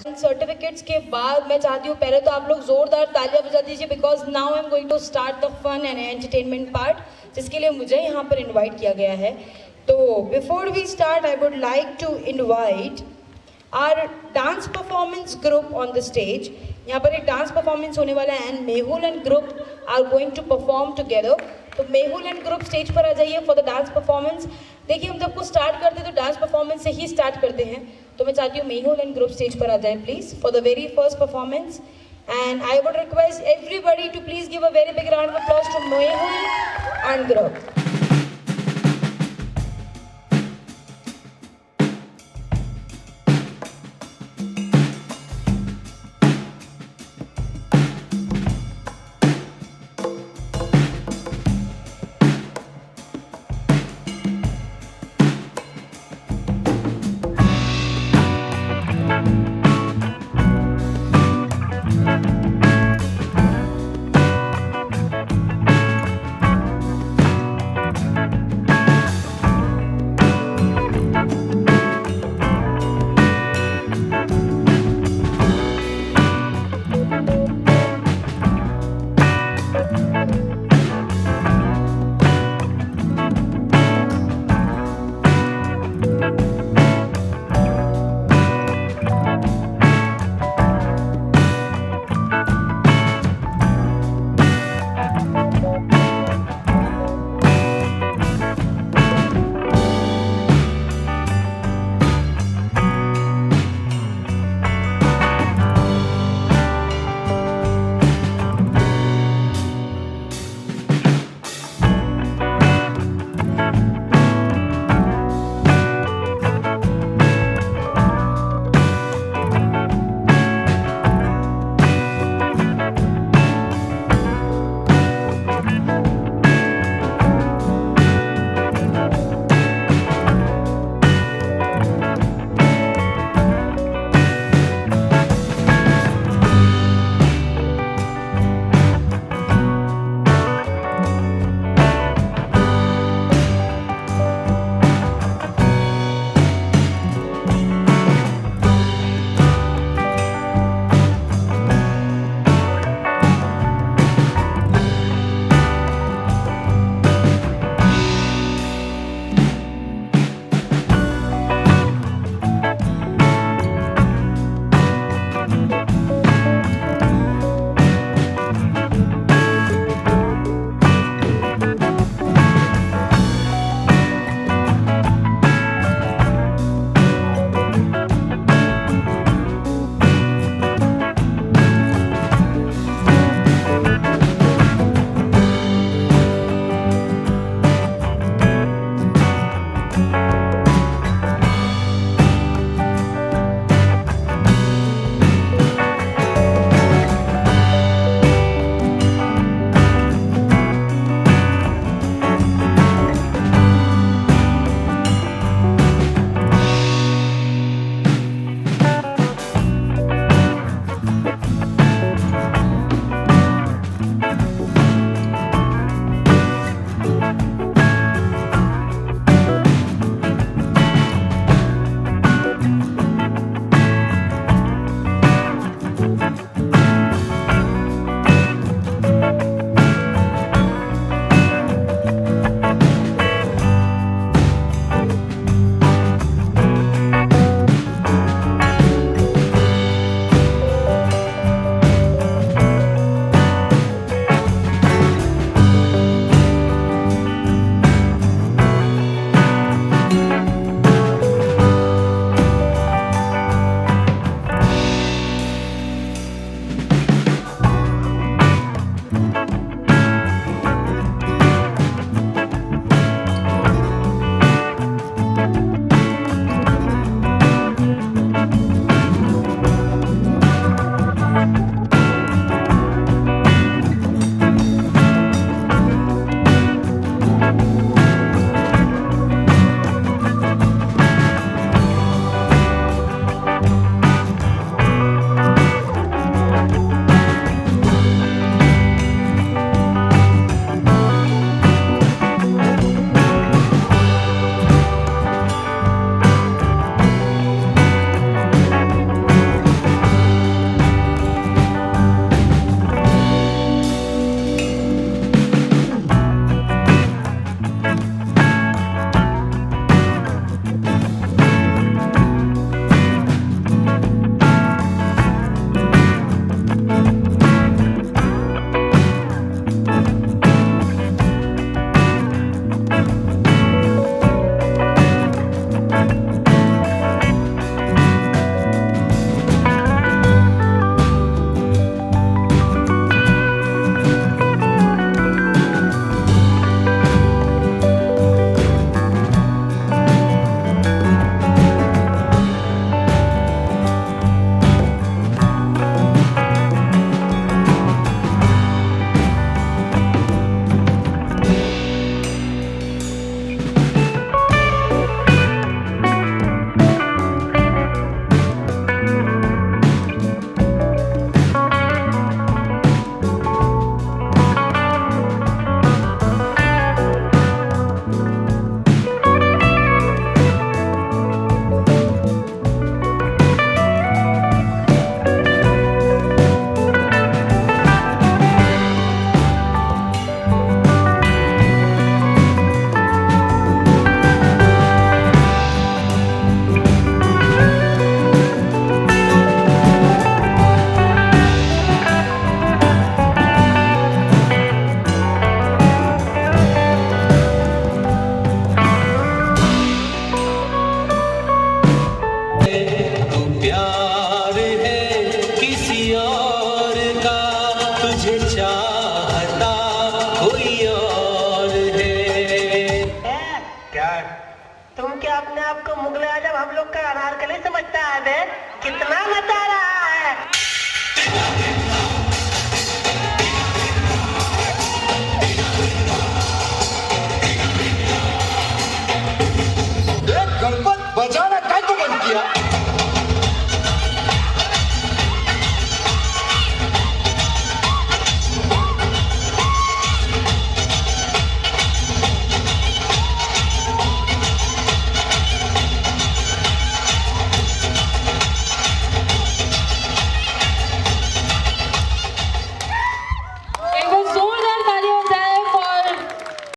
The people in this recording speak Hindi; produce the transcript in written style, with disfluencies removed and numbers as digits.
सर्टिफिकेट्स के बाद मैं चाहती हूँ पहले तो आप लोग जोरदार तालियां बजा दीजिए because now I am going to start the fun and entertainment part, जिसके लिए मुझे यहाँ पर इनवाइट किया गया है। तो before we start I would like to invite our dance performance group on the stage. यहाँ पर एक डांस परफॉर्मेंस होने वाला है and Mehul and group are going to perform together. तो मेहुल एंड ग्रुप स्टेज पर आ जाइए फॉर द डांस परफॉर्मेंस। देखिए हम जब कुछ स्टार्ट करते हैं तो डांस परफॉर्मेंस से ही स्टार्ट करते हैं, तो मैं चाहती हूँ मेहुल एंड ग्रुप स्टेज पर आ जाए please for the very first performance. And I would request everybody to please give a very big round of applause to Mehul and group.